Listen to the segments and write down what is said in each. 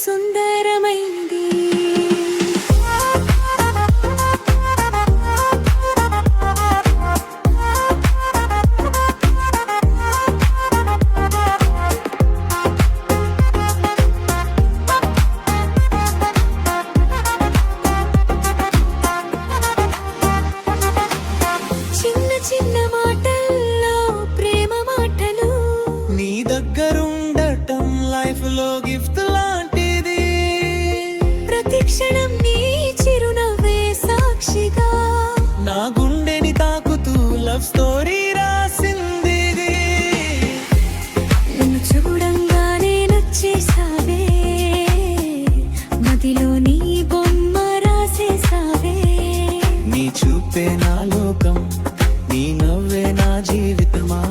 సుందరమైంది. చిన్న చిన్న మాటల్లో ప్రేమ మాటలు, నీ దగ్గరుండటం లైఫ్ లో గిఫ్ట్ లాంటిది. ప్రతి క్షణం నీ చిరునవ్వే సాక్షిగా నా గుండెని తాకుతూ లవ్ స్టోరీ రాసింది. నిన్ను చూడంగానే నచ్చేసావే, మదిలో నీ బొమ్మ రాసేసావే. నీ చూపే నా లోకం, నీ నవ్వే నా జీవితమా,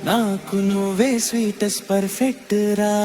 నాకు నువ్వే స్వీటెస్ట్ పర్ఫెక్ట్ రా.